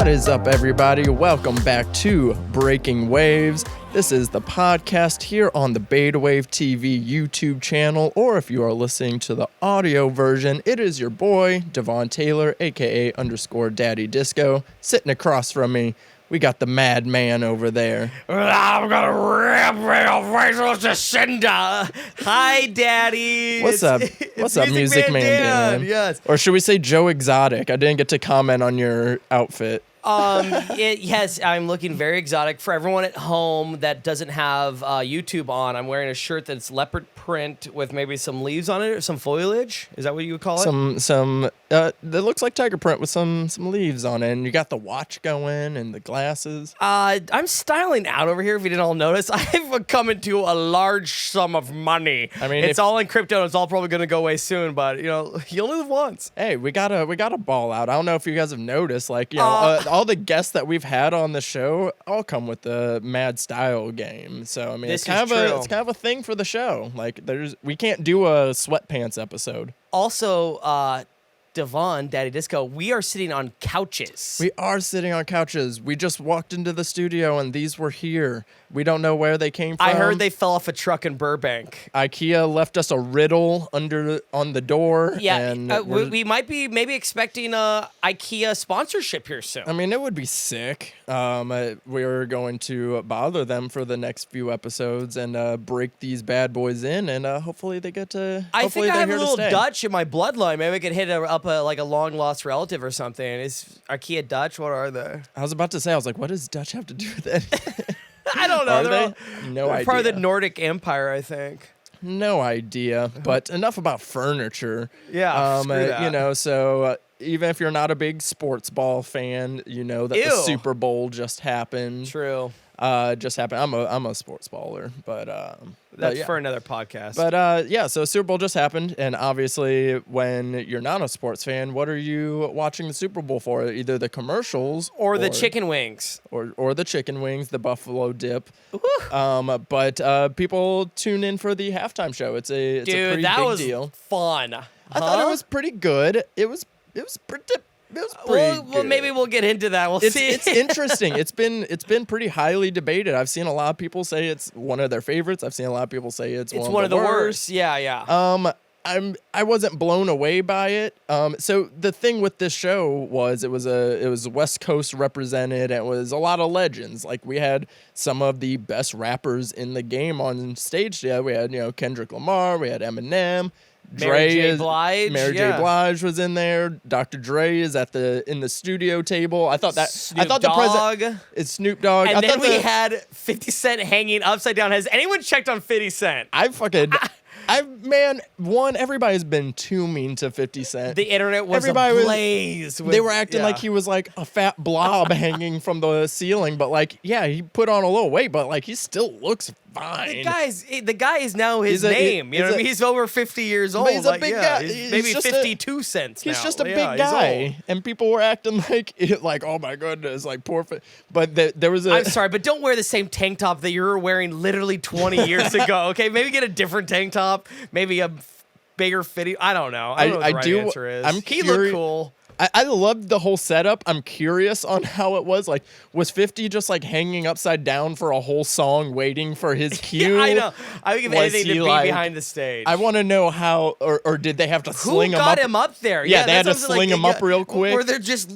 is up, everybody? Welcome back to Breaking Waves. This is the podcast here on the BetaWave TV YouTube channel, or if you are listening to the audio version, it is your boy, DeVaughn Taylor, aka _Daddy Disco, sitting across from me. We got the madman over there. I'm gonna rip your face to cinder. Hi, Daddy. What's up? What's up, Music Man Dan? Yes. Or should we say Joe Exotic? I didn't get to comment on your outfit. Yes, I'm looking very exotic. For everyone at home that doesn't have YouTube on, I'm wearing a shirt that's leopard print with maybe some leaves on it or some foliage. Is that what you would call it? That looks like tiger print with some leaves on it, and you got the watch going and the glasses. I'm styling out over here. If you didn't all notice, I've come into a large sum of money. I mean, it's all in crypto. And it's all probably going to go away soon, but you only live once. Hey, we gotta ball out. I don't know if you guys have noticed, all the guests that we've had on the show all come with the mad style game. So I mean, it's kind of a thing for the show. Like, we can't do a sweatpants episode. Also, DeVaughn, Daddy Disco, we are sitting on couches. We are sitting on couches. We just walked into the studio and these were here. We don't know where they came from. I heard they fell off a truck in Burbank. IKEA left us a riddle on the door. Yeah, and we might be maybe expecting a IKEA sponsorship here soon. I mean, it would be sick. We're going to bother them for the next few episodes and break these bad boys in, and hopefully they get to. I think I have a little Dutch in my bloodline. Maybe I could hit up a long lost relative or something. Is IKEA Dutch? What are they? I was about to say, I was like, what does Dutch have to do with it? I don't know. No idea. Part of the Nordic Empire, I think. No idea. But enough about furniture. Yeah. So even if you're not a big sports ball fan, you know that the Super Bowl just happened. True. Just happened. I'm a sports baller, but that's for another podcast. But so Super Bowl just happened, and obviously, when you're not a sports fan, what are you watching the Super Bowl for? Either the commercials or the chicken wings, or the chicken wings, the buffalo dip. But people tune in for the halftime show. It's a pretty big deal. Fun. I thought it was pretty good. It was pretty. Well, maybe we'll get into that. We'll see. It's interesting. It's been pretty highly debated. I've seen a lot of people say it's one of their favorites. I've seen a lot of people say it's one of the worst. Yeah. I wasn't blown away by it. So the thing with this show was it was West Coast represented. And it was a lot of legends. Like, we had some of the best rappers in the game on stage. Yeah, we had Kendrick Lamar. We had Eminem. Mary J. Blige was in there. Dr. Dre is in the studio table. I thought Snoop the president is Snoop Dogg. And then we had 50 Cent hanging upside down. Has anyone checked on 50 Cent? Everybody's been too mean to 50 Cent. The internet was ablaze. They were acting like he was like a fat blob hanging from the ceiling, but he put on a little weight, but he still looks fine. The guy is now his name. He's over 50 years old. But he's a big guy. He's maybe 52 cents now. He's just a big guy. And people were acting like, oh my goodness, like poor. But there was I'm sorry, but don't wear the same tank top that you were wearing literally 20 years ago, okay? Maybe get a different tank top. Maybe a bigger fitting. I don't know. I don't know what the right answer is. He looked cool. I loved the whole setup. I'm curious on how it was. Like, was 50 just hanging upside down for a whole song waiting for his cue? Yeah, I know. I would give anything to be behind the stage. I want to know how, or did they have to sling him up? Who got him up there? Yeah, they had to sling him up real quick. Or they're just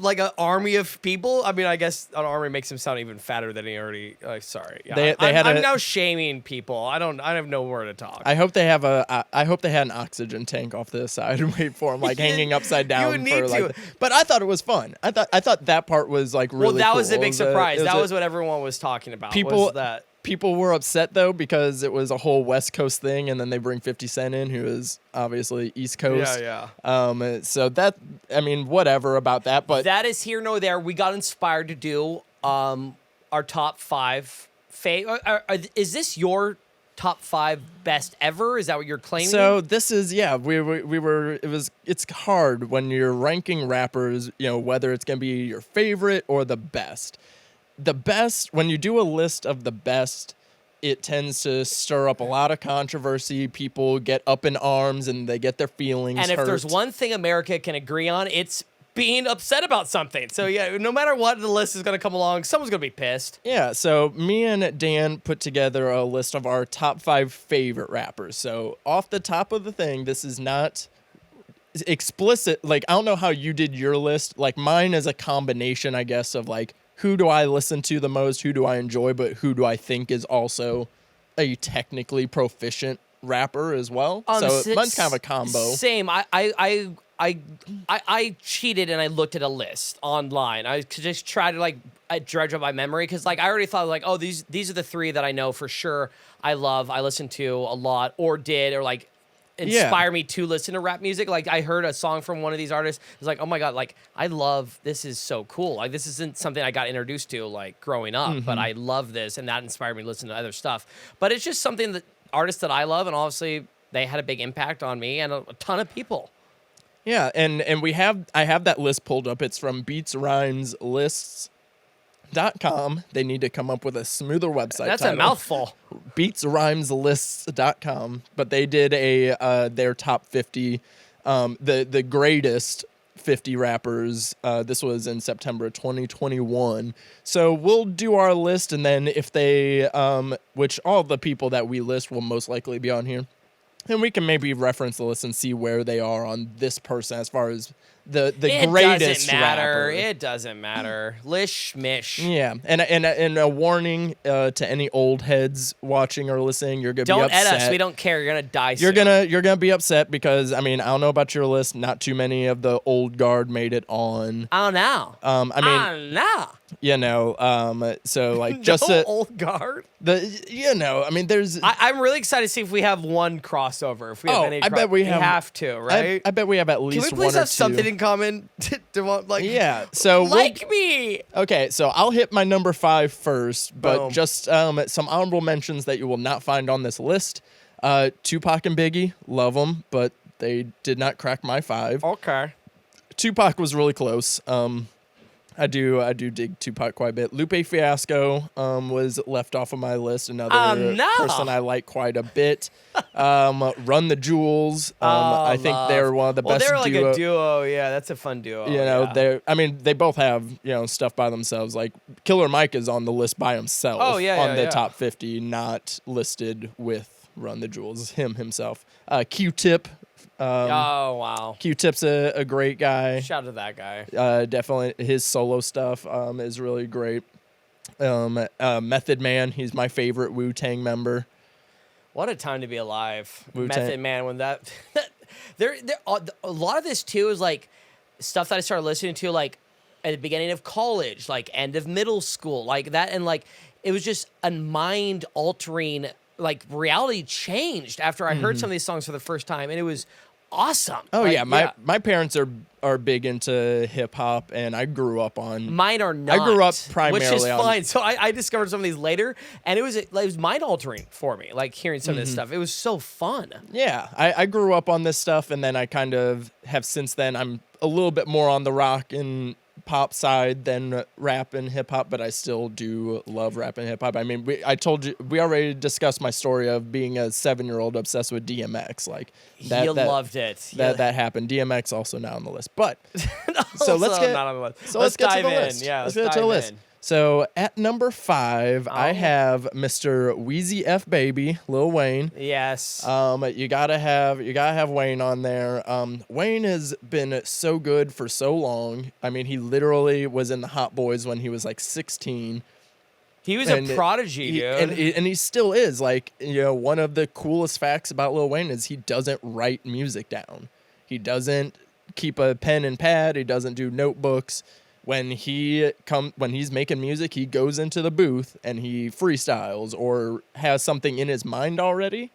like an army of people. I mean, I guess an army makes him sound even fatter than he already. Sorry. Yeah, I'm now shaming people. I have nowhere to talk. I hope they had an oxygen tank off to the side and wait for him, hanging upside down. But I thought it was fun. I thought that part was really cool. Well, that was a big surprise. That was what everyone was talking about. People were upset though because it was a whole West Coast thing, and then they bring 50 Cent in, who is obviously East Coast. Yeah. So whatever about that, but that is here nor there. We got inspired to do our top 5. Is this your top 5 best ever? Is that what you're claiming? So this is, it's hard when you're ranking rappers, whether it's going to be your favorite or the best. The best, when you do a list of the best, it tends to stir up a lot of controversy. People get up in arms and they get their feelings hurt. And if there's one thing America can agree on, it's being upset about something. So yeah, no matter what, the list is gonna come along. Someone's gonna be pissed. Yeah, so me and Dan put together a list of our top 5 favorite rappers. So off the top of the thing, this is not explicit. Like, I don't know how you did your list. Like, mine is a combination, I guess, of like, who do I listen to the most, who do I enjoy, but who do I think is also a technically proficient rapper as well. So mine's kind of a combo. Same. I cheated and I looked at a list online. I just tried to like dredge up my memory because like I already thought like, oh, these are the 3 that I know for sure I love, I listen to a lot, or did, or like inspire me to listen to rap music. Like I heard a song from one of these artists. It's like, oh my God, like I love, this is so cool. Like this isn't something I got introduced to like growing up, but I love this, and that inspired me to listen to other stuff. But it's just something that artists that I love, and obviously they had a big impact on me and a ton of people. Yeah, and I have that list pulled up. It's from beatsrhymeslists.com. They need to come up with a smoother website. That's title. a mouthful. Beatsrhymeslists.com. But they did their top 50, the greatest 50 rappers. This was in September 2021. So we'll do our list, and then if they, which all the people that we list will most likely be on here. And we can maybe reference the list and see where they are on this person as far as the greatest rapper. It doesn't matter. Lish mish. Yeah, and a warning to any old heads watching or listening: you're gonna be upset. Don't us. We don't care. You're gonna die. You're gonna be upset because I mean I don't know about your list. Not too many of the old guard made it on. Oh no. You know, so like just old guard. I mean, there's. I'm really excited to see if we have one crossover. If we have any, I bet we have to, right? I bet we have at least. Can we please one or have two. something in common? Yeah. So me. Okay, so I'll hit my number 5 first, but Boom. just some honorable mentions that you will not find on this list. Tupac and Biggie, love them, but they did not crack my 5. Okay. Tupac was really close. I do dig Tupac quite a bit. Lupe Fiasco was left off of my list. Another person I like quite a bit. Run the Jewels. I think they're one of the best. They're like a duo. Yeah, that's a fun duo. You know, they both have stuff by themselves. Like Killer Mike is on the list by himself. Oh yeah, on the top 50, not listed with Run the Jewels himself. Q-Tip. Oh wow, Q-Tip's a great guy. Shout out to that guy. Definitely his solo stuff is really great. Method Man, he's my favorite Wu-Tang member. What a time to be alive. Wu-Tang. Method Man, when that there a lot of this too is like stuff that I started listening to like at the beginning of college, like end of middle school, like that, and like it was just a mind altering, like reality changed after I heard some of these songs for the first time, and it was awesome. Oh like, my parents are big into hip hop, and I grew up on. Mine are not. I grew up primarily, which is fine. So I discovered some of these later, and it was mind altering for me. Like hearing some of this stuff, it was so fun. Yeah, I grew up on this stuff, and then I kind of have since then. I'm a little bit more on the rock and pop side than rap and hip hop, but I still do love rap and hip hop. I mean, we already discussed my story of being a 7-year-old obsessed with DMX. Like that loved it. That happened. DMX also not on the list, but so let's get not on the list. So let's get dive to the in. list. Yeah, let's get to the list. So at number 5, I have Mr. Wheezy F Baby, Lil Wayne. Yes. You gotta have Wayne on there. Wayne has been so good for so long. I mean, he literally was in the Hot Boys when he was like 16. He was a prodigy, dude. And he still is. Like, one of the coolest facts about Lil Wayne is he doesn't write music down. He doesn't keep a pen and pad. He doesn't do notebooks. When he's making music, he goes into the booth and he freestyles or has something in his mind already,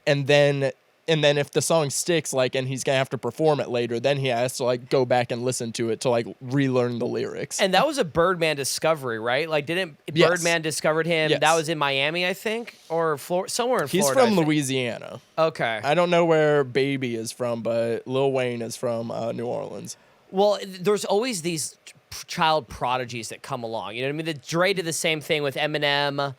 and then if the song sticks, like, and he's gonna have to perform it later, then he has to like go back and listen to it to like relearn the lyrics. And that was a Birdman discovery, right? Like, didn't Birdman discovered him? Yes. That was in Miami, I think, or somewhere in Florida. He's from Louisiana. Okay. I don't know where Baby is from, but Lil Wayne is from New Orleans. Well, there's always these child prodigies that come along. You know what I mean? Dre did the same thing with Eminem,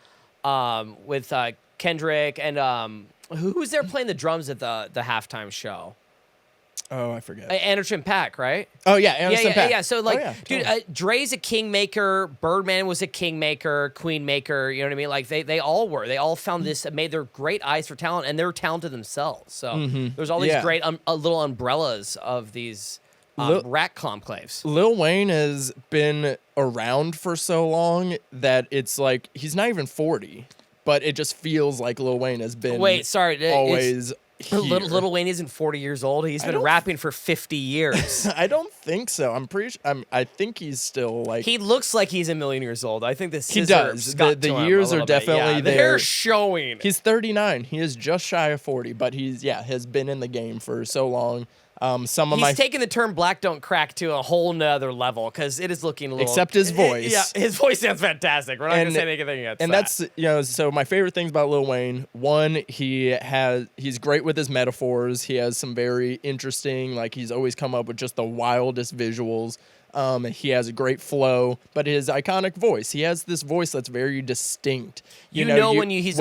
with Kendrick, and who was there playing the drums at the halftime show? Oh, I forget. Anderson .Paak, right? Oh yeah, Anderson .Paak. Yeah. So like, totally. dude, Dre's a kingmaker. Birdman was a kingmaker, queenmaker. You know what I mean? Like they all were. They all found this, made their great eyes for talent, and they're talented themselves. So there's all these great little umbrellas of these rat conclaves. Lil Wayne has been around for so long that it's like he's not even 40, but it just feels like Lil Wayne has been. Wait, sorry, always. Lil Wayne isn't 40 years old. He's been rapping for 50 years. I don't think so. I'm pretty sure. I think he's still like. He looks like he's a million years old. I think the he does. The years are definitely there. The hair's showing. He's 39. He is just shy of 40, but he's has been in the game for so long. He's taken the term "black don't crack" to a whole nother level because it is looking a little. Except his voice. His voice sounds fantastic. We're not going to say anything against that. And that's so my favorite things about Lil Wayne. One, he's great with his metaphors. He has some very interesting, like he's always come up with just the wildest visuals. He has a great flow, but his iconic voice. He has this voice that's very distinct. You know when you hear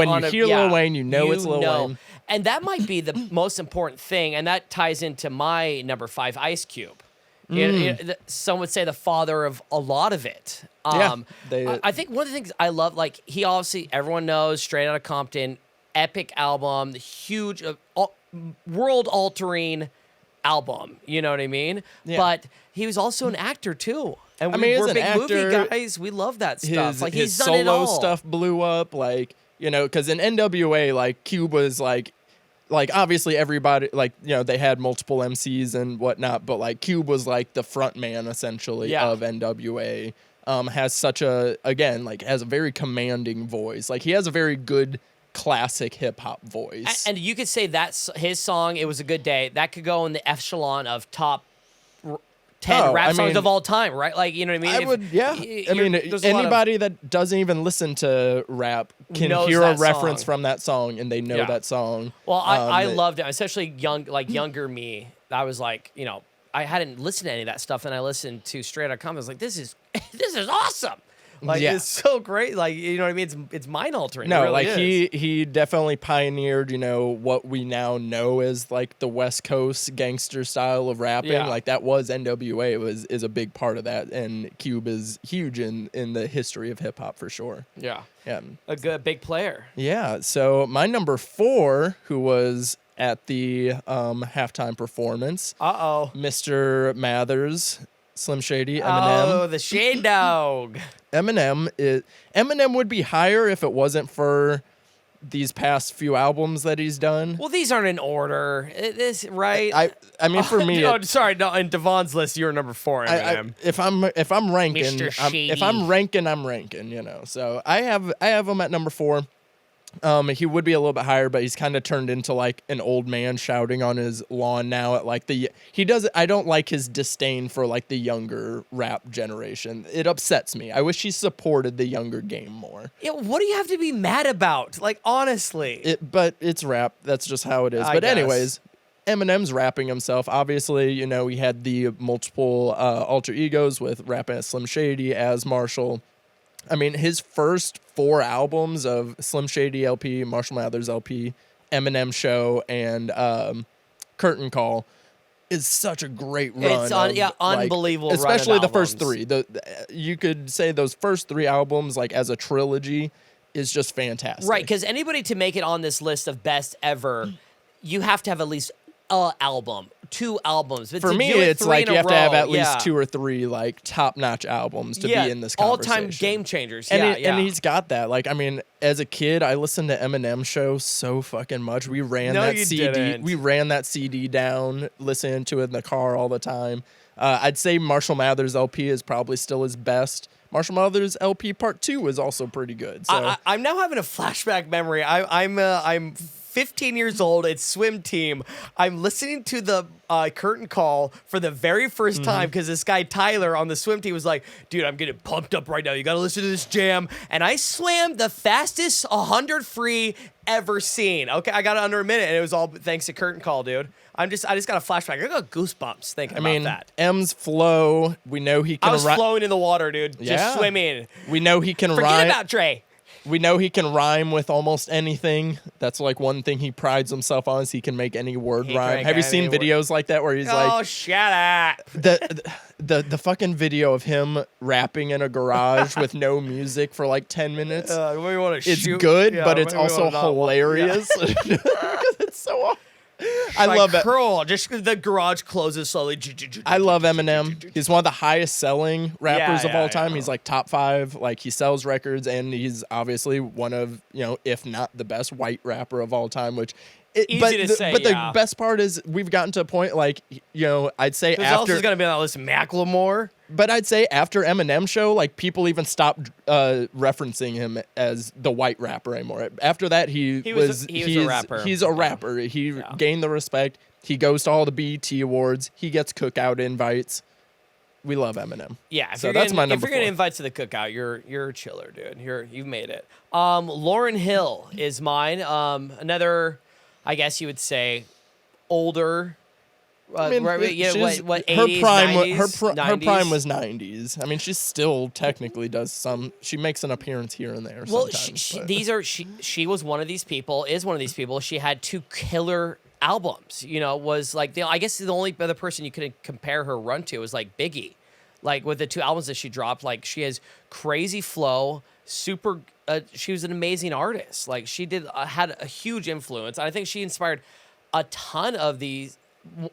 Lil Wayne, you know it's Lil Wayne. And that might be the most important thing, and that ties into my number 5, Ice Cube. Some would say the father of a lot of it. I think one of the things I love, like he obviously, everyone knows, Straight Outta Compton, epic album, the huge, world-altering album. You know what I mean? Yeah. But he was also an actor too. And we're big movie guys. We love that stuff. Like his he's done it all. solo stuff blew up. Like, because in NWA, like Cube was like obviously everybody, like, they had multiple MCs and whatnot, but like Cube was like the front man essentially of NWA. Has has a very commanding voice. Like he has a very good classic hip hop voice. And you could say that's his song, It Was a Good Day. That could go in the echelon of top 10 rap songs of all time, right? Like, you know what I mean? Anybody that doesn't even listen to rap can hear a reference from that song, and they know that song. Well, I loved it, especially younger me. I was like, I hadn't listened to any of that stuff, and I listened to Straight Outta Compton. I was like, this is awesome. Like, it's so great. Like, you know what I mean? It's mind altering. No, really like he definitely pioneered, what we now know as like the West Coast gangster style of rapping. Yeah. Like that was NWA is a big part of that. And Cube is huge in the history of hip hop for sure. Yeah. Yeah. A good big player. Yeah. So my number 4, who was at the halftime performance. Mr. Mathers, Slim Shady, Eminem. Oh, the Shade Dog. Eminem would be higher if it wasn't for these past few albums that he's done. Well, these aren't in order. Right? I mean, for me. Sorry. No, in Devon's list, you're number 4. Eminem. If I'm ranking, Mr. I'm ranking. So I have him at number 4. He would be a little bit higher, but he's kind of turned into like an old man shouting on his lawn now at like I don't like his disdain for like the younger rap generation. It upsets me. I wish he supported the younger game more. Yeah, what do you have to be mad about? Like, honestly. But it's rap. That's just how it is. But anyways, Eminem's rapping himself. Obviously, he had the multiple alter egos with rapping as Slim Shady, as Marshall. I mean, his first 4 albums of Slim Shady LP, Marshall Mathers LP, Eminem Show, and Curtain Call is such a great run. It's unbelievable. Especially the albums. first 3. You could say those first 3 albums, like as a trilogy, is just fantastic. Right, because anybody to make it on this list of best ever, you have to have at least an album. 2 albums. But for me, it's like you have to have at least 2 or 3 like top-notch albums to be in this conversation. All-time game changers. And he's got that. Like, I mean, as a kid, I listened to Eminem Show so fucking much. We ran that CD. Didn't. We ran that CD down, listening to it in the car all the time. I'd say Marshall Mathers LP is probably still his best. Marshall Mathers LP Part 2 is also pretty good. So I'm now having a flashback memory. I'm 15 years old. It's swim team. I'm listening to the Curtain Call for the very first time because this guy Tyler on the swim team was like, dude, I'm getting pumped up right now. You got to listen to this jam. And I swam the fastest 100 free ever seen. Okay, I got it under a minute, and it was all thanks to Curtain Call, dude. I just got a flashback. I got goosebumps thinking about that. M's flow. We know he can. I was flowing in the water, dude. Just swimming. We know he can rhyme. Forget about Dre. We know he can rhyme with almost anything. That's like one thing he prides himself on is he can make any word rhyme. Have you seen videos like that where he's like, "Oh, shut up." The fucking video of him rapping in a garage with no music for like 10 minutes. It's good, but it's also hilarious. It's so. I love it. Curl. Just the garage closes slowly. I love Eminem. He's one of the highest selling rappers of all time. He's like top 5. Like he sells records, and he's obviously one of, if not the best white rapper of all time. Which, easy to say. But the best part is we've gotten to a point like I'd say Who after else is gonna be on that list? Macklemore. But I'd say after Eminem show, like people even stopped referencing him as the white rapper anymore. After that, he's a rapper. He's a rapper. He gained the respect. He goes to all the BET awards. He gets cookout invites. We love Eminem. Yeah, so that's my number 4. If you're getting invites to the cookout, you're a chiller, dude. You've made it. Lauryn Hill is mine. Another, I guess you would say, older. I mean, what 80s, her prime, 90s, her prime was 90s. I mean, she still technically does some. She makes an appearance here and there. Well, sometimes, she was one of these people. Is one of these people. She had 2 killer albums. Was like I guess the only other person you could compare her run to was like Biggie, like with the 2 albums that she dropped. Like she has crazy flow, super. She was an amazing artist. Like she had a huge influence. I think she inspired a ton of these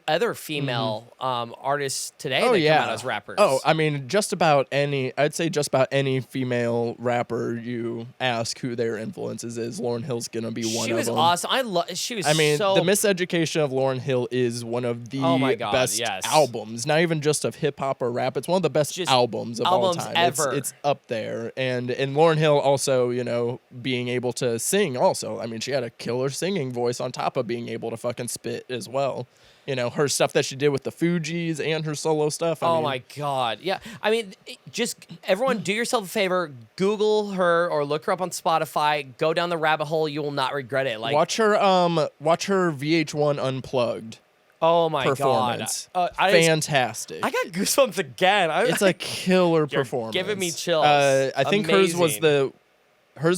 other female artists today that come out as rappers. Oh, I mean, I'd say just about any female rapper you ask who their influences is, Lauryn Hill's gonna be one of them. She was awesome. She was. I mean, The Miseducation of Lauryn Hill is one of the best albums. Not even just of hip hop or rap. It's one of the best albums of all time. Ever. It's up there. And Lauryn Hill also, being able to sing. Also, I mean, she had a killer singing voice on top of being able to fucking spit as well. Her stuff that she did with the Fugees and her solo stuff. I mean, my God. Yeah. I mean, just everyone do yourself a favor. Google her or look her up on Spotify. Go down the rabbit hole. You will not regret it. Like watch her VH1 Unplugged. Oh my performance. God. Fantastic. I got goosebumps again. It's a killer performance. Giving me chills. I think hers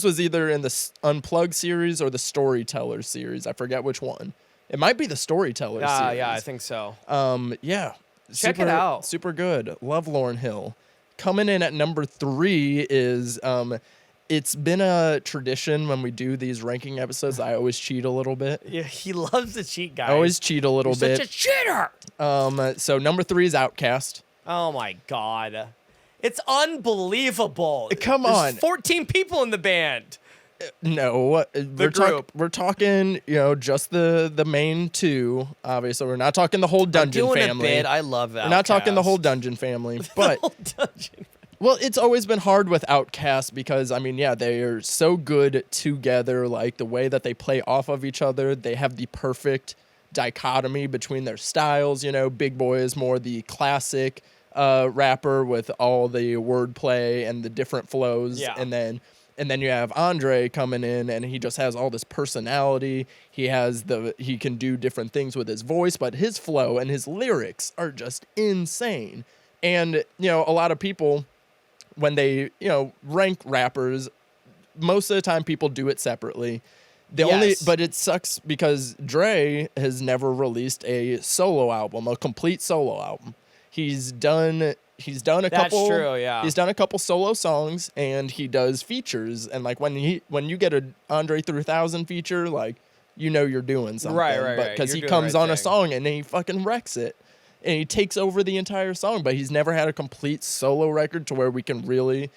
was either in the Unplugged series or the Storyteller series. I forget which one. It might be the Storyteller series. Yeah, I think so. Yeah. Check it out. Super good. Love Lauryn Hill. Coming in at number 3 is, it's been a tradition when we do these ranking episodes, I always cheat a little bit. Yeah, he loves to cheat, guys. I always cheat a little bit. Such a cheater! So number 3 is Outcast. Oh my God. It's unbelievable. Come on. There's 14 people in the band. No, we're talking, just the main 2. Obviously, we're not talking the whole Dungeon family. I'm doing a bit. I love that. We're not talking the whole Dungeon family, but well, it's always been hard with Outkast because they are so good together. Like the way that they play off of each other, they have the perfect dichotomy between their styles. Big Boy is more the classic rapper with all the wordplay and the different flows, and then you have Andre coming in, and he just has all this personality. He can do different things with his voice, but his flow and his lyrics are just insane. And, a lot of people, when they, rank rappers, most of the time people do it separately. But it sucks because Dre has never released a solo album, a complete solo album. He's done a couple. That's true, yeah. He's done a couple solo songs, and he does features. And like when you get a Andre 3000 feature, like you're doing something, right. Because he comes on a song and then he fucking wrecks it, and he takes over the entire song. But he's never had a complete solo record to where we can really,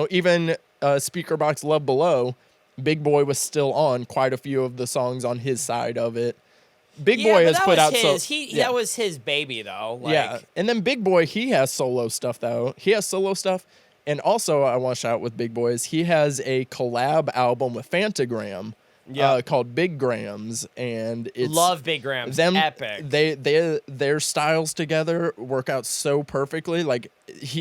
even Speaker Box Love Below, Big Boy was still on quite a few of the songs on his side of it. Big Boy has put out that was his baby though. And then Big Boy, he has solo stuff though. And also I want to shout out with Big Boy is he has a collab album with Fantagram called Big Grams, and it's love Big Grams. Epic. Their styles together work out so perfectly. Like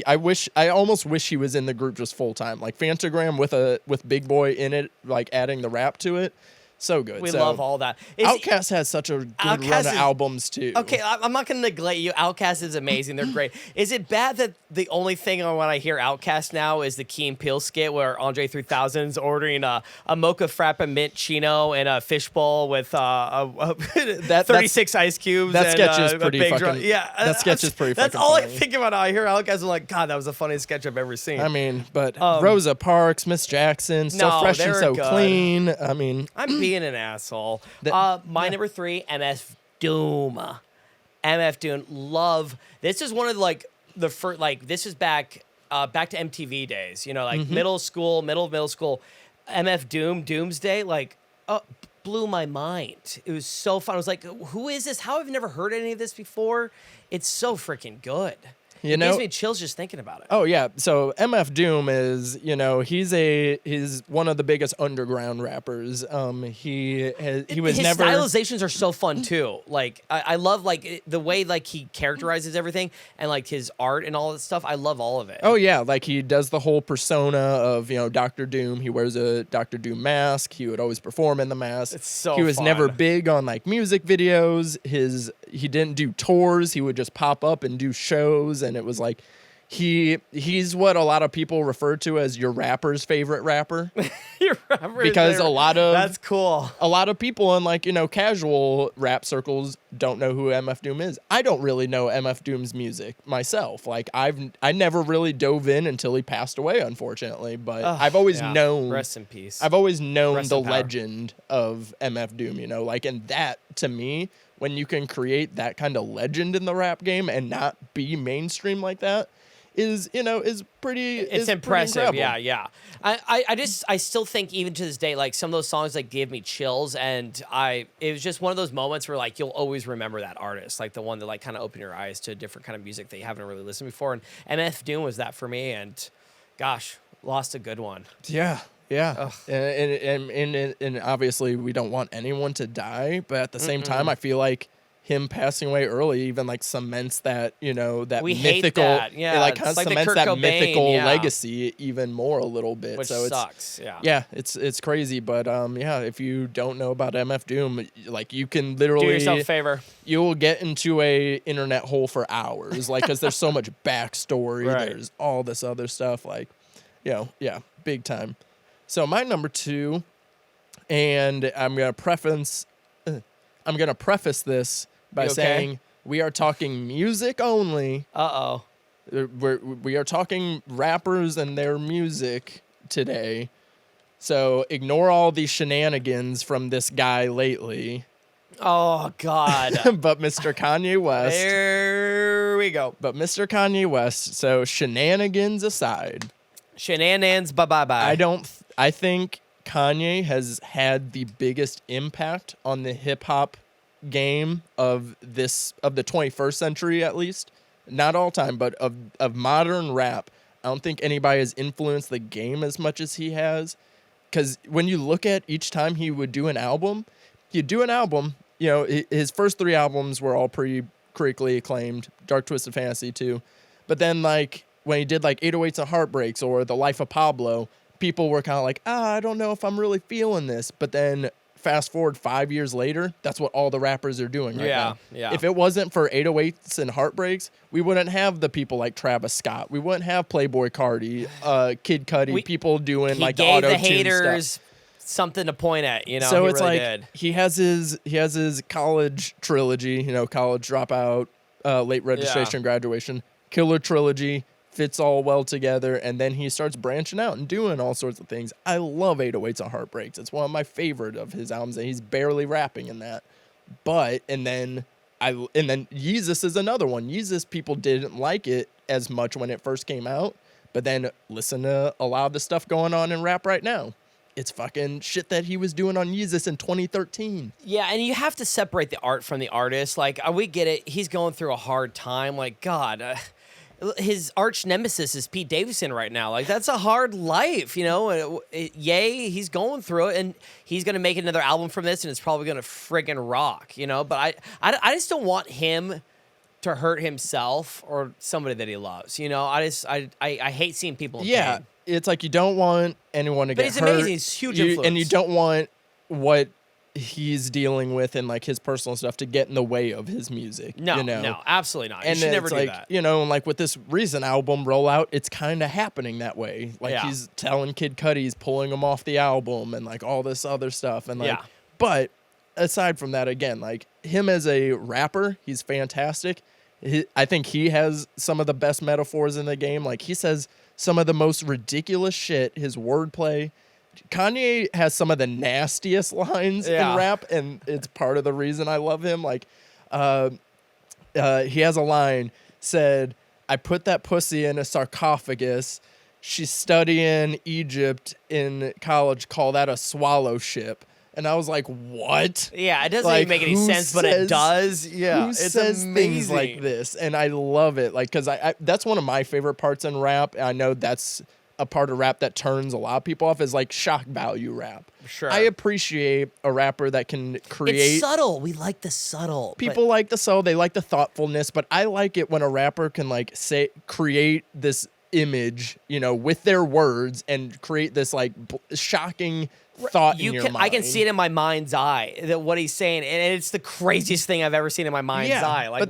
I almost wish he was in the group just full time. Like Fantagram with Big Boy in it, like adding the rap to it. So good. We love all that. Outkast has such a good run of albums, too. Okay, I'm not going to neglect you. Outkast is amazing. They're great. Is it bad that the only thing when I hear Outkast now is the Key and Peele skit where Andre 3000's ordering a mocha frappe mint chino and a fishbowl with 36 ice cubes? That sketch is pretty fucking... Yeah. That sketch is pretty fucking That's all funny. I think about. I hear Outkast, I'm like, God, that was the funniest sketch I've ever seen. I mean, but Rosa Parks, Miss Jackson, So Fresh and So good. Clean. I mean... I'm being an asshole. My number 3, MF Doom. MF Doom. Love. This is one of the first, this is back to MTV days, middle school. MF Doomsday, blew my mind. It was so fun. I was like, who is this? How have I never heard any of this before? It's so freaking good. It gives me chills just thinking about it. Oh yeah. So MF Doom is, he's one of the biggest underground rappers. His stylizations are so fun too. I love the way he characterizes everything and his art and all that stuff. I love all of it. Oh yeah, he does the whole persona of, Dr. Doom. He wears a Dr. Doom mask. He would always perform in the mask. It's so He was fun. never big on music videos. He didn't do tours. He would just pop up and do shows, and it was he's what a lot of people refer to as your rapper's favorite rapper. Your rapper because that's cool. A lot of people in casual rap circles don't know who MF Doom is. I don't really know MF Doom's music myself. I never really dove in until he passed away, unfortunately. But I've always known. Rest in peace. I've always known Rest the in power. legend of MF Doom. And that to me, when you can create that kind of legend in the rap game and not be mainstream like that, is pretty. It's impressive. Pretty incredible. Yeah. I still think even to this day, some of those songs give me chills, and it was just one of those moments where you'll always remember that artist, the one that kind of opened your eyes to a different kind of music that you haven't really listened before. And MF Doom was that for me, and gosh, lost a good one. Yeah. Yeah, and obviously we don't want anyone to die, but at the same time, I feel like him passing away early even cements that that we mythical, hate that. Yeah, it kind of cements that mythical legacy even more a little bit. Which so sucks. It's crazy, but if you don't know about MF Doom, you can literally do yourself a favor. You will get into a internet hole for hours, because there's so much backstory. Right. There's all this other stuff, big time. So my number 2, and I'm gonna preface this by saying we are talking music only. We are talking rappers and their music today. So ignore all these shenanigans from this guy lately. Oh God! But Mr. Kanye West. There we go. But Mr. Kanye West. So shenanigans aside. Shenanigans. Bye. I think Kanye has had the biggest impact on the hip hop game of the 21st century, at least. Not all time, but of modern rap. I don't think anybody has influenced the game as much as he has. Because when you look at each time he would do an album, his first 3 albums were all pretty critically acclaimed. Dark Twisted Fantasy too. But then when he did 808s and Heartbreaks or The Life of Pablo, people were kind of I don't know if I'm really feeling this. But then fast forward 5 years later, that's what all the rappers are doing right now. Yeah. If it wasn't for 808s and Heartbreaks, we wouldn't have the people like Travis Scott. We wouldn't have Playboy Cardi, Kid Cudi, people doing the auto-tune the haters stuff. Something to point at, So he it's really did. he has his college trilogy, college dropout, late registration, graduation, killer trilogy, fits all well together, and then he starts branching out and doing all sorts of things. I love 808s and Heartbreaks. It's one of my favorite of his albums, and he's barely rapping in that. And then Yeezus is another one. Yeezus, people didn't like it as much when it first came out, but then listen to a lot of the stuff going on in rap right now. It's fucking shit that he was doing on Yeezus in 2013. Yeah, and you have to separate the art from the artist. We get it. He's going through a hard time. God, his arch nemesis is Pete Davidson right now. That's a hard life, Yay, he's going through it, and he's going to make another album from this, and it's probably going to friggin' rock, But I just don't want him to hurt himself or somebody that he loves, I hate seeing people in pain. It's you don't want anyone to get hurt. But he's amazing. He's huge influence. And you don't want what he's dealing with and like his personal stuff to get in the way of his music. No, you know? no, absolutely not. And you should never it's do like, that. you know, and like with this recent album rollout, it's kind of happening that way. Like he's telling Kid Cudi's pulling him off the album and like all this other stuff. And like, but aside from that, again, like him as a rapper, he's fantastic. I think he has some of the best metaphors in the game. Like he says some of the most ridiculous shit, his wordplay. Kanye has some of the nastiest lines in rap, and it's part of the reason I love him. Like, he has a line said, "I put that pussy in a sarcophagus. She's studying Egypt in college. Call that a swallow ship." And I was like, "What?" Yeah, it doesn't even make any sense, but it does. Yeah, it's says amazing. Things like this, and I love it. Like, because I that's one of my favorite parts in rap. I know that's a part of rap that turns a lot of people off, is like shock value rap. Sure. I appreciate a rapper that can create. It's subtle. We like the subtle. People like the subtle. They like the thoughtfulness, but I like it when a rapper can like create this image, you know, with their words and create this like shocking thought in your mind. I can see it in my mind's eye, that what he's saying, and it's the craziest thing I've ever seen in my mind's eye. Like, but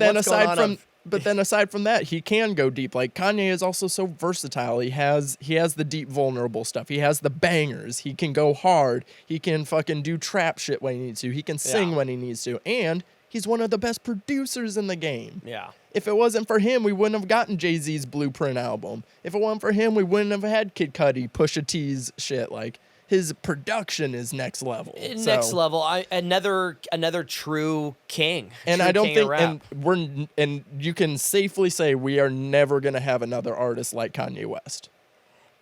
then aside from that, he can go deep. Like Kanye is also so versatile. He has the deep, vulnerable stuff. He has the bangers. He can go hard. He can fucking do trap shit when he needs to. He can sing when he needs to. And he's one of the best producers in the game. Yeah. If it wasn't for him, we wouldn't have gotten Jay-Z's Blueprint album. If it wasn't for him, we wouldn't have had Kid Cudi, Pusha T's shit. Like, his production is next level. Next level. Another true king. And I don't think, and you can safely say we are never gonna have another artist like Kanye West.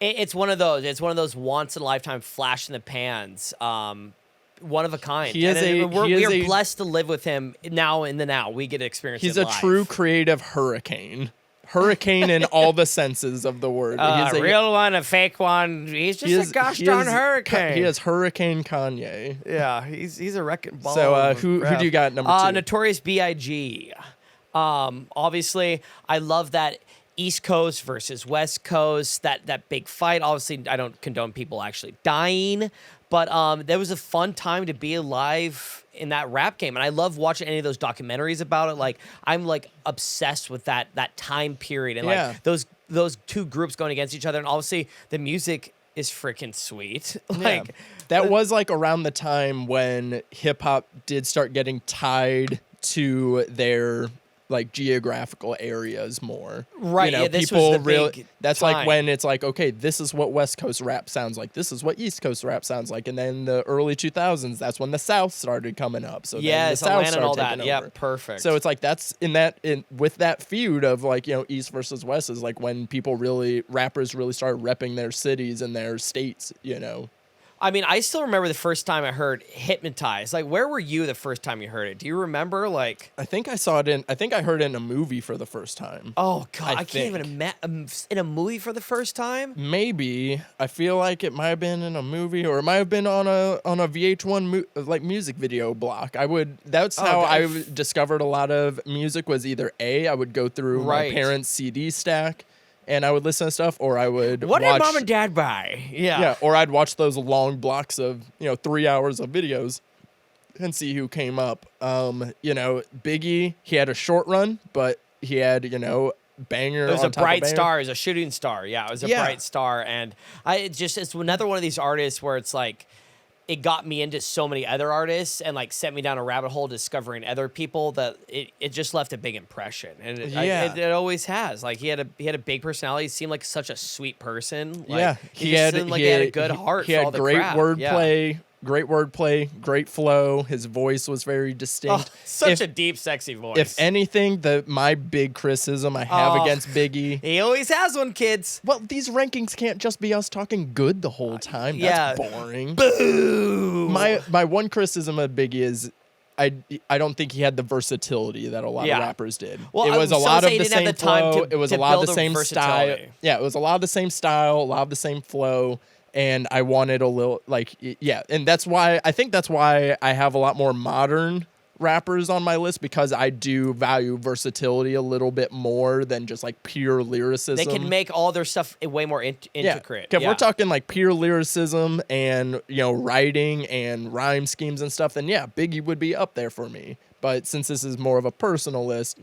It's one of those. It's one of those once in a lifetime flash in the pans. One of a kind. We are blessed to live with him now in the now. We get to experience. He's it a live. true creative hurricane. Hurricane in all the senses of the word. A real one, a fake one. He's just a gosh darn hurricane. He is Hurricane Kanye. Yeah, he's a wrecking ball. So who do you got number 2? Notorious B.I.G. Obviously, I love that East Coast versus West Coast, that big fight. Obviously, I don't condone people actually dying, but there was a fun time to be alive in that rap game, and I love watching any of those documentaries about it. Like, I'm like obsessed with that time period, and like those two groups going against each other, and obviously the music is freaking sweet. Like that was like around the time when hip hop did start getting tied to their like geographical areas more. Right. You know, this people was the big that's time. like when it's like, okay, this is what West Coast rap sounds like. This is what East Coast rap sounds like. And then the early 2000s, that's when the South started coming up. So then the South Atlanta started and all taking that. over. Yeah, perfect. So it's like that's with that feud of like, you know, East versus West is like when rappers really started repping their cities and their states, you know. I mean, I still remember the first time I heard Hypnotize. Like, where were you the first time you heard it? Do you remember? Like, I think I heard it in a movie for the first time. Oh God, I can't even imagine in a movie for the first time. Maybe. I feel like it might have been in a movie, or it might have been on a VH1 like music video block. That's how I discovered a lot of music. Was either I would go through my parents' CD stack, and I would listen to stuff, or I would What did mom and dad buy? Yeah, or I'd watch those long blocks of 3 hours of videos and see who came up. Biggie, he had a short run, but he had banger. It was a bright star. It was a shooting star. Yeah, it was a bright star, and it's another one of these artists where it's like, it got me into so many other artists and like sent me down a rabbit hole discovering other people that it just left a big impression. And it always has. Like he had a big personality. He seemed like such a sweet person. Like, he had a good heart. He had great wordplay. Great wordplay, great flow. His voice was very distinct. Oh, such a deep, sexy voice. If anything, my big criticism I have against Biggie. He always has one, kids. Well, these rankings can't just be us talking good the whole time. That's boring. Boo! My one criticism of Biggie is I don't think he had the versatility that a lot of rappers did. Well, it was a lot of the same flow. It was a lot of the same style. Yeah, it was a lot of the same style, a lot of the same flow. And I wanted a little and that's why I have a lot more modern rappers on my list because I do value versatility a little bit more than just like pure lyricism. They can make all their stuff way more intricate. If we're talking like pure lyricism and, writing and rhyme schemes and stuff, then yeah, Biggie would be up there for me. But since this is more of a personal list,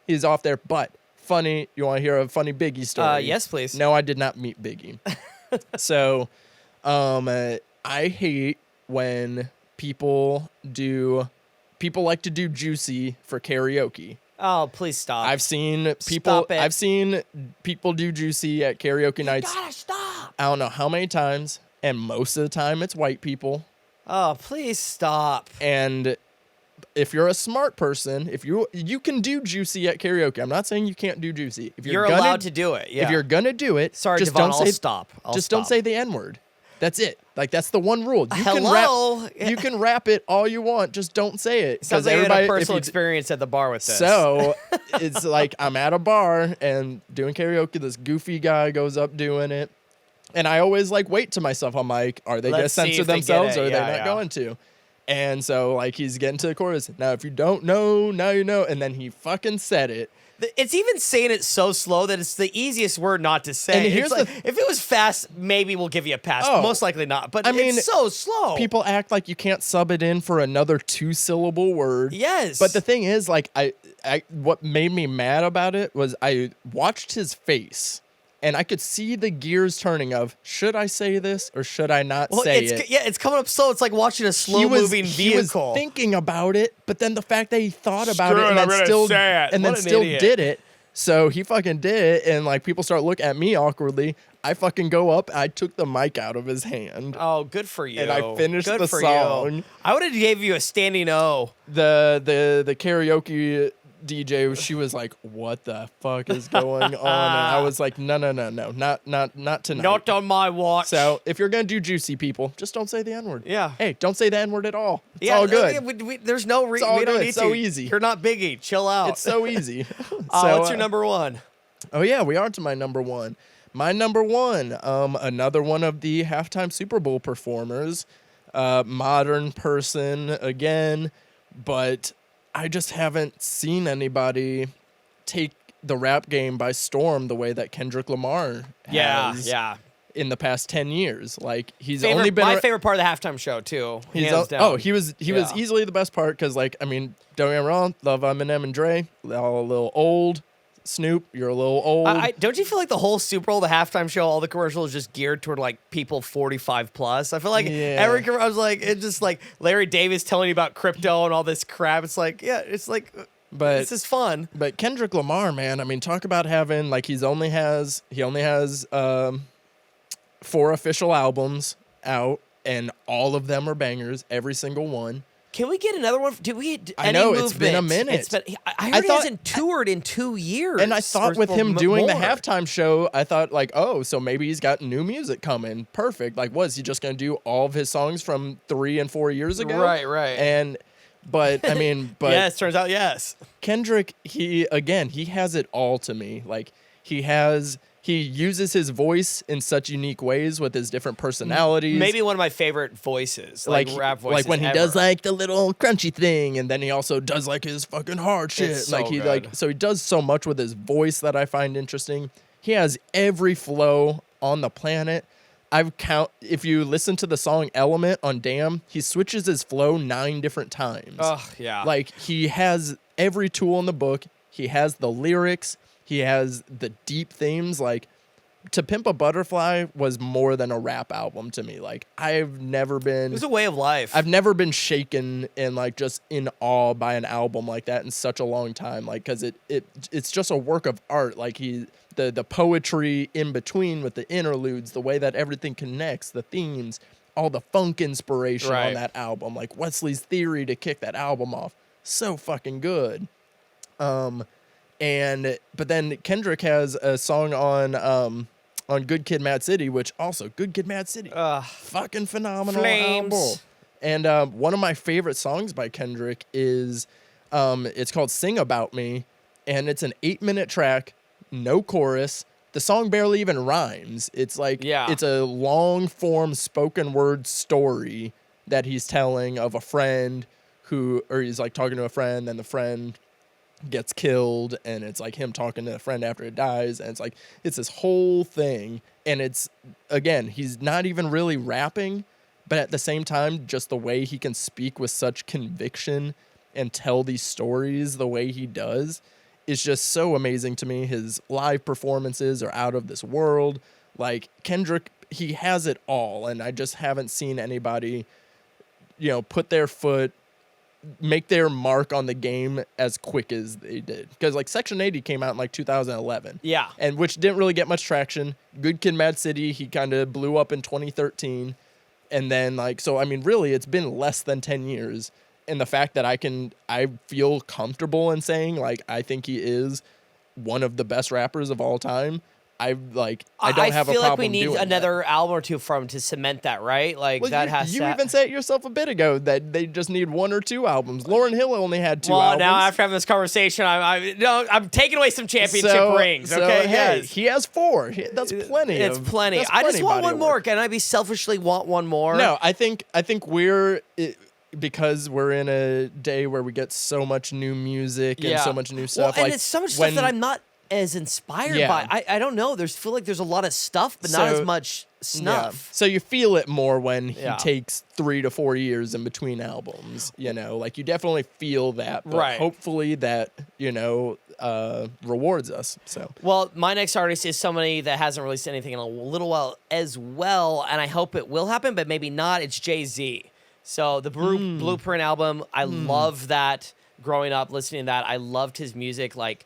he's off there. But funny, you want to hear a funny Biggie story? Yes, please. No, I did not meet Biggie. So, I hate when people like to do Juicy for karaoke. Oh, please stop. I've seen people do Juicy at karaoke nights. You gotta stop. I don't know how many times, and most of the time it's white people. Oh, please stop. And if you're a smart person, if you can do Juicy at karaoke. I'm not saying you can't do Juicy. If you're allowed to do it. Yeah. If you're gonna do it, sorry, just DeVaughn, don't say stop. Don't say the N-word. That's it. Like, that's the one rule. You can rap it all you want. Just don't say it. Sounds like you had a personal experience at the bar with this. So it's like I'm at a bar and doing karaoke. This goofy guy goes up doing it. And I always like wait to myself. I'm like, are they going to censor themselves or are they not going to? And so like he's getting to the chorus. Now, if you don't know, now you know. And then he fucking said it. It's even saying it so slow that it's the easiest word not to say. And here's if it was fast, maybe we'll give you a pass. Most likely not. But it's so slow. People act like you can't sub it in for another 2-syllable word. Yes. But the thing is, like, what made me mad about it was I watched his face. And I could see the gears turning of, should I say this or should I not say it? Yeah, it's coming up slow. It's like watching a slow-moving vehicle. He was thinking about it, but then the fact that he thought about it and then still did it. So he fucking did it, and like people start looking at me awkwardly. I fucking go up, I took the mic out of his hand. Oh, good for you. And I finished the song. You. I would have gave you a standing O. The karaoke DJ, she was like, "What the fuck is going on?" And I was like, "No, not tonight. Not on my watch." So if you're gonna do Juicy, people, just don't say the N-word. Yeah. Hey, don't say the N-word at all. It's all good. There's no reason. We don't need to. It's so easy. You're not Biggie. Chill out. It's so easy. What's your number one? Oh yeah, we are to my number one. My number one, another one of the halftime Super Bowl performers, modern person again, but I just haven't seen anybody take the rap game by storm the way that Kendrick Lamar has in the past 10 years. Like, he's only been... My favorite part of the halftime show, too. He was easily the best part because, like, I mean, don't get me wrong, love Eminem and Dre, all a little old. Snoop, you're a little old. Don't you feel like the whole Super Bowl, the halftime show, all the commercials just geared toward like people 45 plus? I feel like every commercial, I was like, it's just like Larry Davis telling you about crypto and all this crap. It's like, this is fun. But Kendrick Lamar, man, I mean, talk about having like he only has 4 official albums out, and all of them are bangers, every single one. Can we get another one? I know, it's been a minute. I heard he hasn't toured in 2 years. And I thought with him doing the halftime show, I thought like, oh, so maybe he's got new music coming. Perfect. Like, was he just going to do all of his songs from 3 and 4 years ago? Right. But yes, turns out yes. Kendrick, he has it all to me. Like, he uses his voice in such unique ways with his different personalities. Maybe one of my favorite voices, like rap voices. Like when he does like the little crunchy thing, and then he also does like his fucking hard shit. It's so good. So he does so much with his voice that I find interesting. He has every flow on the planet. If you listen to the song Element on Damn, he switches his flow 9 different times. Oh, yeah. Like, he has every tool in the book. He has the lyrics. He has the deep themes. Like, To Pimp a Butterfly was more than a rap album to me. Like, I've never been... It was a way of life. I've never been shaken and, like, just in awe by an album like that in such a long time. Like, because it's just a work of art. Like, the poetry in between with the interludes, the way that everything connects, the themes, all the funk inspiration on that album. Like, Wesley's Theory to kick that album off. So fucking good. But then Kendrick has a song on Good Kid, Mad City, which also Good Kid, Mad City, fucking phenomenal album. And one of my favorite songs by Kendrick is it's called "Sing About Me," and it's an 8-minute track, no chorus. The song barely even rhymes. It's like it's a long form spoken word story that he's telling of a friend or he's like talking to a friend, and the friend gets killed, and it's like him talking to a friend after it dies, and it's this whole thing. And it's, again, he's not even really rapping, but at the same time, just the way he can speak with such conviction and tell these stories the way he does is just so amazing to me. His live performances are out of this world. Like, Kendrick, he has it all, and I just haven't seen anybody, put their foot, make their mark on the game as quick as they did. Because, like, Section 80 came out in, like, 2011. Yeah. And which didn't really get much traction. Good Kid, Mad City, he kind of blew up in 2013. And then, like, so, I mean, really, it's been less than 10 years. And the fact that I feel comfortable in saying, like, I think he is one of the best rappers of all time. I don't have a problem doing I feel like we need another album or two from him to cement that, right? Like, well, that has you to... even said it yourself a bit ago that they just need 1 or 2 albums. Lauryn Hill only had 2 albums. Well, now after having this conversation, I'm taking away some championship rings, okay? Hey, he has 4. That's plenty. It's plenty. I just want one more. Can I be selfishly want one more? No, I think because we're in a day where we get so much new music and so much new stuff. Well, and it's so much stuff that I'm not as inspired by. I don't know. Feel like there's a lot of stuff, but not as much snuff. Yeah. So you feel it more when he takes 3 to 4 years in between albums. Like, you definitely feel that. But hopefully that rewards us. So well, my next artist is somebody that hasn't released anything in a little while as well, and I hope it will happen, but maybe not. It's Jay-Z. So the Blueprint album, I love that. Growing up, listening to that, I loved his music. Like,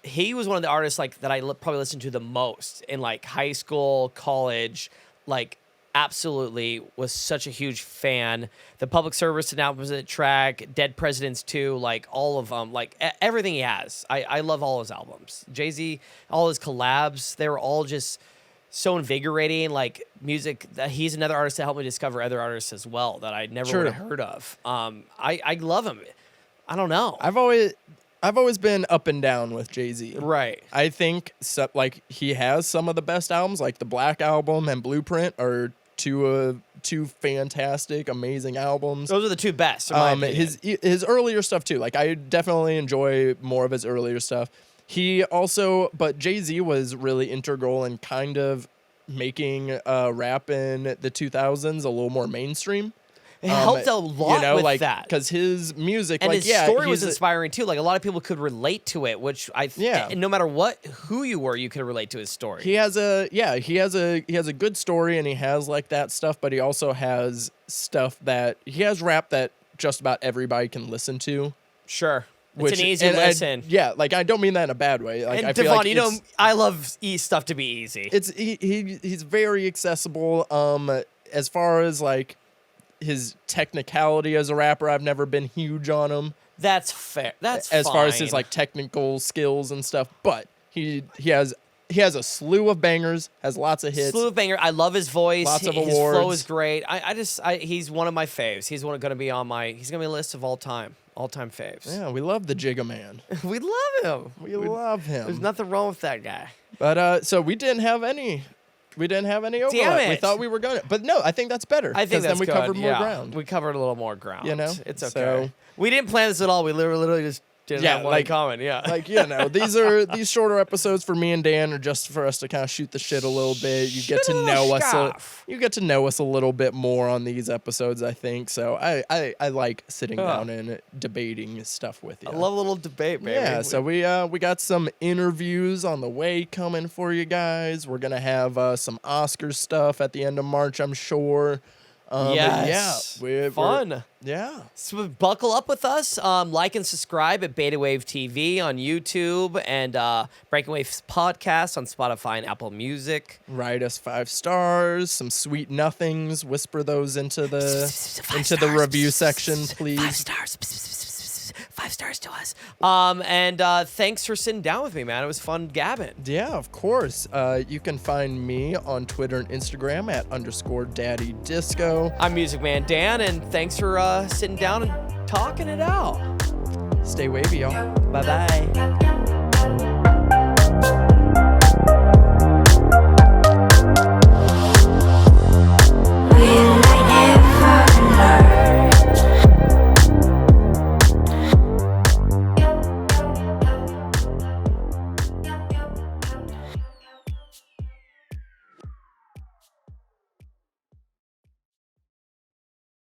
he was one of the artists like that I probably listened to the most in like high school, college. Like, absolutely was such a huge fan. The Public Service Announcement track, Dead Presidents 2, like all of them, like everything he has. I love all his albums. Jay-Z, all his collabs, they were all just so invigorating. Like, music that he's another artist that helped me discover other artists as well that I never would have heard of. I love him. I don't know. I've always been up and down with Jay-Z. Right. I think he has some of the best albums, like the Black Album and Blueprint are two fantastic, amazing albums. Those are the 2 best. In my opinion. His earlier stuff too. Like, I definitely enjoy more of his earlier stuff. But Jay-Z was really integral in kind of making rap in the 2000s a little more mainstream. It helped a lot with that. Because his music, and his story was inspiring too. Like, a lot of people could relate to it, which no matter who you were, you could relate to his story. He has a good story, and he has like that stuff, but he also has he has rap that just about everybody can listen to. Sure. It's an easy listen. Like, I don't mean that in a bad way. Like, and I feel DeVaughn, like I love stuff to be easy. He's very accessible. As far as like his technicality as a rapper, I've never been huge on him. That's fair. That's as fine. far as his like technical skills and stuff. But he has a slew of bangers, has lots of hits. Slew of banger. I love his voice. Lots of his awards. Flow is great. He's one of my faves. He's going to be on he's going to be a list of all time faves. Yeah, we love the Jigga Man. We love him. We love him. There's nothing wrong with that guy. But so we didn't have any overlap. Damn it. We thought we were going to. But no, I think that's better. I think that's then we good. covered more ground. We covered a little more ground. It's okay. So, we didn't plan this at all. We literally just didn't have one in common. Yeah. Like, these shorter episodes for me and Dan are just for us to kind of shoot the shit a little bit. You get to know us. You get to know us a little bit more on these episodes, I think. So I like sitting down and debating stuff with you. I love a little debate, baby. Yeah. So we got some interviews on the way coming for you guys. We're gonna have some Oscar stuff at the end of March, I'm sure. Yes. We're fun. Yeah. So buckle up with us. Like and subscribe at BetaWave TV on YouTube and Breaking Waves podcast on Spotify and Apple Music. Write us 5 stars, some sweet nothings. Whisper those into the review section, please. 5 stars. 5 stars to us. And thanks for sitting down with me, man. It was fun gabbing. Yeah, of course. You can find me on Twitter and Instagram at _daddydisco. I'm Music Man Dan, and thanks for sitting down and talking it out. Stay wavy, y'all. Bye-bye.